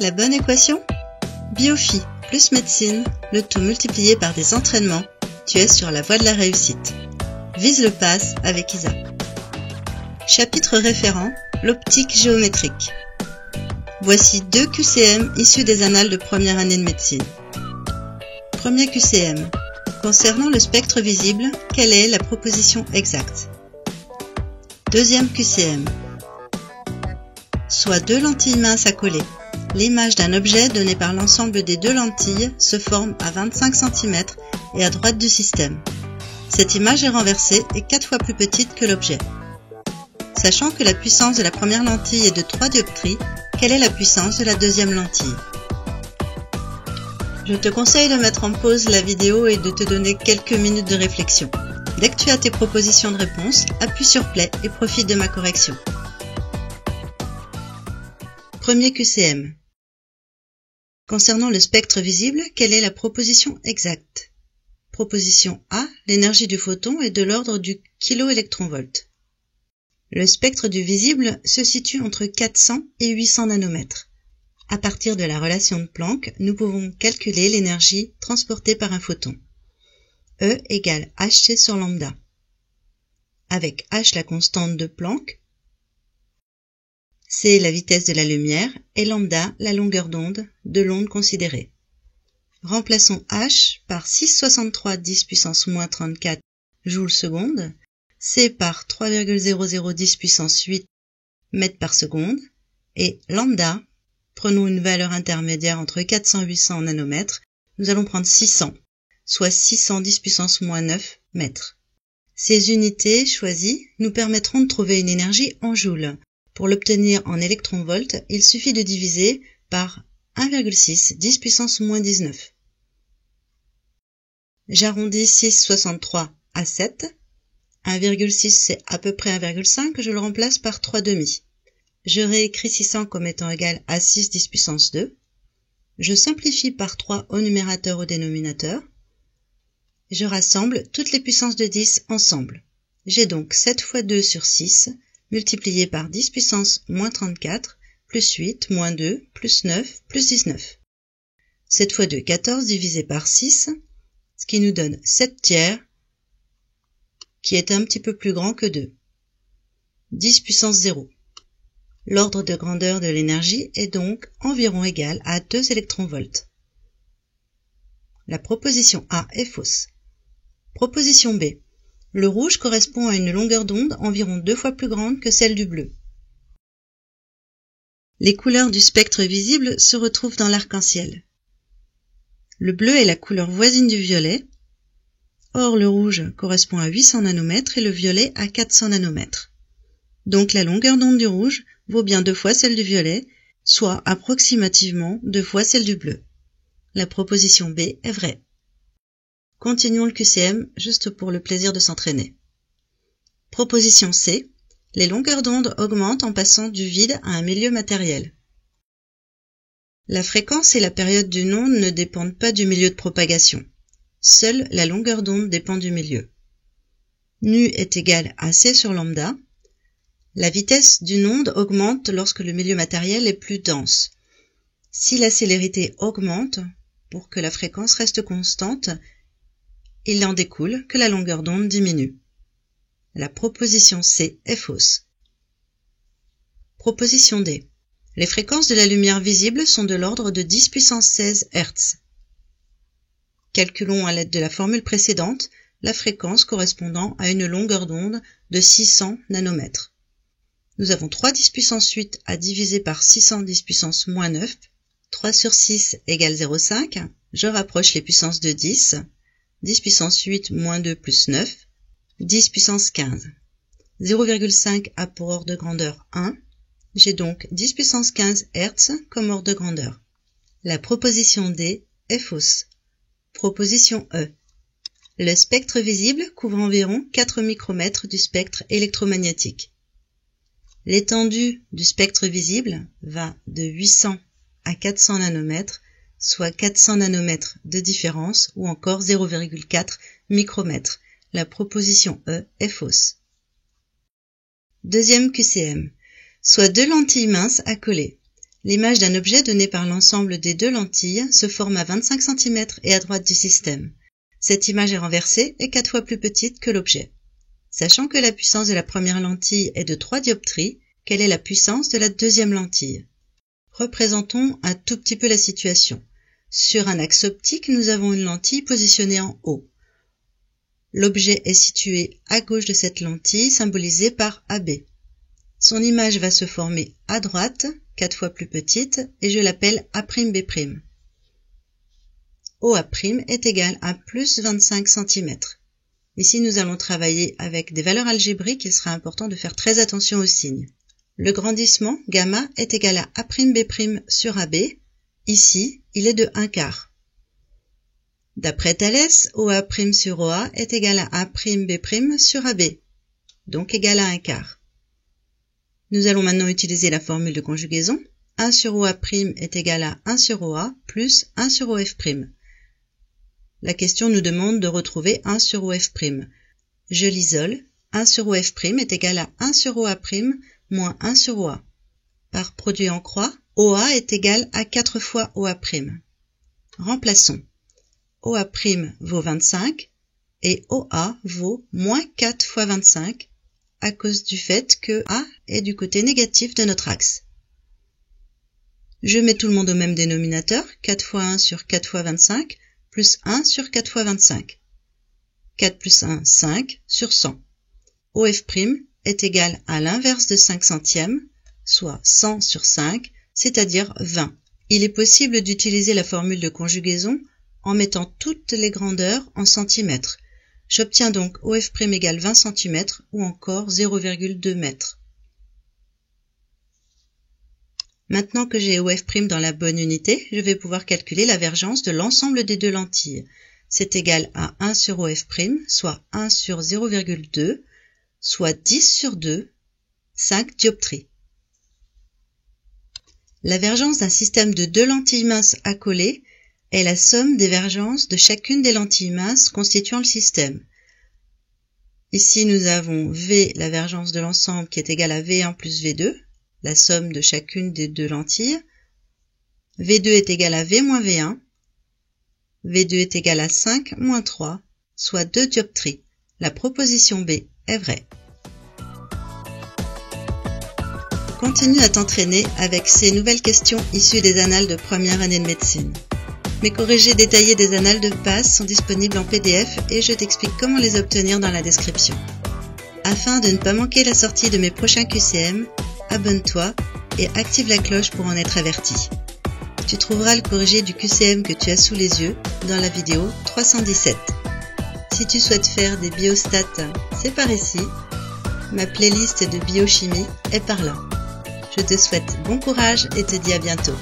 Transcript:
la bonne équation? Biophie plus médecine, le tout multiplié par des entraînements, tu es sur la voie de la réussite. Vise le pass avec Isa. Chapitre référent, l'optique géométrique. Voici 2 QCM issus des annales de première année de médecine. Premier QCM. Concernant le spectre visible, quelle est la proposition exacte? Deuxième QCM. Soit 2 lentilles minces à coller. L'image d'un objet donné par l'ensemble des 2 lentilles se forme à 25 cm et à droite du système. Cette image est renversée et 4 fois plus petite que l'objet. Sachant que la puissance de la première lentille est de 3 dioptries, quelle est la puissance de la deuxième lentille? Je te conseille de mettre en pause la vidéo et de te donner quelques minutes de réflexion. Dès que tu as tes propositions de réponse, appuie sur play et profite de ma correction. Premier QCM. Concernant le spectre visible, quelle est la proposition exacte? Proposition A, l'énergie du photon est de l'ordre du kV. Le spectre du visible se situe entre 400 et 800 nanomètres. À partir de la relation de Planck, nous pouvons calculer l'énergie transportée par un photon. E égale hc sur lambda. Avec h la constante de Planck, c la vitesse de la lumière et lambda la longueur d'onde de l'onde considérée. Remplaçons h par 6,63 10 puissance moins 34 joules seconde, c par 3,0010 puissance 8 mètres par seconde et lambda. Prenons une valeur intermédiaire entre 400 et 800 nanomètres, nous allons prendre 600, soit 610 puissance moins 9 mètres. Ces unités choisies nous permettront de trouver une énergie en joules. Pour l'obtenir en électronvolts, il suffit de diviser par 1,6 10 puissance moins 19. J'arrondis 6,63 à 7. 1,6 c'est à peu près 1,5, je le remplace par 3,5. Je réécris 600 comme étant égal à 6 10 puissance 2. Je simplifie par 3 au numérateur au dénominateur. Je rassemble toutes les puissances de 10 ensemble. J'ai donc 7 fois 2 sur 6, multiplié par 10 puissance moins 34, plus 8, moins 2, plus 9, plus 19. 7 fois 2, 14, divisé par 6, ce qui nous donne 7 tiers, qui est un petit peu plus grand que 2. 10 puissance 0. L'ordre de grandeur de l'énergie est donc environ égal à 2 électronvolts. La proposition A est fausse. Proposition B. Le rouge correspond à une longueur d'onde environ 2 fois plus grande que celle du bleu. Les couleurs du spectre visible se retrouvent dans l'arc-en-ciel. Le bleu est la couleur voisine du violet. Or, le rouge correspond à 800 nanomètres et le violet à 400 nanomètres. Donc la longueur d'onde du rouge vaut bien 2 fois celle du violet, soit approximativement 2 fois celle du bleu. La proposition B est vraie. Continuons le QCM juste pour le plaisir de s'entraîner. Proposition C. Les longueurs d'onde augmentent en passant du vide à un milieu matériel. La fréquence et la période d'une onde ne dépendent pas du milieu de propagation. Seule la longueur d'onde dépend du milieu. Nu est égal à C sur lambda. La vitesse d'une onde augmente lorsque le milieu matériel est plus dense. Si la célérité augmente, pour que la fréquence reste constante, il en découle que la longueur d'onde diminue. La proposition C est fausse. Proposition D. Les fréquences de la lumière visible sont de l'ordre de 10 puissance 16 Hz. Calculons à l'aide de la formule précédente la fréquence correspondant à une longueur d'onde de 600 nanomètres. Nous avons 3 10 puissance 8 à diviser par 610 puissance moins 9. 3 sur 6 égale 0,5. Je rapproche les puissances de 10. 10 puissance 8 moins 2 plus 9. 10 puissance 15. 0,5 a pour ordre de grandeur 1. J'ai donc 10 puissance 15 Hz comme ordre de grandeur. La proposition D est fausse. Proposition E. Le spectre visible couvre environ 4 micromètres du spectre électromagnétique. L'étendue du spectre visible va de 800 à 400 nanomètres, soit 400 nanomètres de différence ou encore 0,4 micromètres. La proposition E est fausse. Deuxième QCM. Soit 2 lentilles minces à coller. L'image d'un objet donné par l'ensemble des deux lentilles se forme à 25 cm et à droite du système. Cette image est renversée et 4 fois plus petite que l'objet. Sachant que la puissance de la première lentille est de 3 dioptries, quelle est la puissance de la deuxième lentille? Représentons un tout petit peu la situation. Sur un axe optique, nous avons une lentille positionnée en haut. L'objet est situé à gauche de cette lentille, symbolisée par AB. Son image va se former à droite, 4 fois plus petite, et je l'appelle A'B'. OA' est égal à plus 25 cm. Ici, nous allons travailler avec des valeurs algébriques, il sera important de faire très attention aux signes. Le grandissement, gamma, est égal à A'B' sur AB. Ici, il est de 1/4. D'après Thalès, OA' sur OA est égal à A'B' sur AB, donc égal à 1/4. Nous allons maintenant utiliser la formule de conjugaison. 1 sur OA' est égal à 1 sur OA plus 1 sur OF'. La question nous demande de retrouver 1 sur OF'. Je l'isole. 1 sur OF' est égal à 1 sur OA' moins 1 sur OA. Par produit en croix, OA est égal à 4 fois OA'. Remplaçons. OA' vaut 25 et OA vaut moins 4 fois 25 à cause du fait que A est du côté négatif de notre axe. Je mets tout le monde au même dénominateur, 4 fois 1 sur 4 fois 25, plus 1 sur 4 fois 25. 4 plus 1, 5 sur 100. OF' est égal à l'inverse de 5 centièmes, soit 100 sur 5, c'est-à-dire 20. Il est possible d'utiliser la formule de conjugaison en mettant toutes les grandeurs en centimètres. J'obtiens donc OF' égale 20 cm ou encore 0,2 m. Maintenant que j'ai OF' dans la bonne unité, je vais pouvoir calculer la vergence de l'ensemble des deux lentilles. C'est égal à 1 sur OF', soit 1 sur 0,2, soit 10 sur 2, 5 dioptries. La vergence d'un système de deux lentilles minces accolées est la somme des vergences de chacune des lentilles minces constituant le système. Ici, nous avons V, la vergence de l'ensemble, qui est égale à V1 plus V2, la somme de chacune des deux lentilles. V2 est égal à V moins V1. V2 est égal à 5 moins 3, soit 2 dioptries. La proposition B est vraie. Continue à t'entraîner avec ces nouvelles questions issues des annales de première année de médecine. Mes corrigés détaillés des annales de PASS sont disponibles en PDF et je t'explique comment les obtenir dans la description. Afin de ne pas manquer la sortie de mes prochains QCM, abonne-toi et active la cloche pour en être averti. Tu trouveras le corrigé du QCM que tu as sous les yeux dans la vidéo 317. Si tu souhaites faire des biostats, c'est par ici. Ma playlist de biochimie est par là. Je te souhaite bon courage et te dis à bientôt.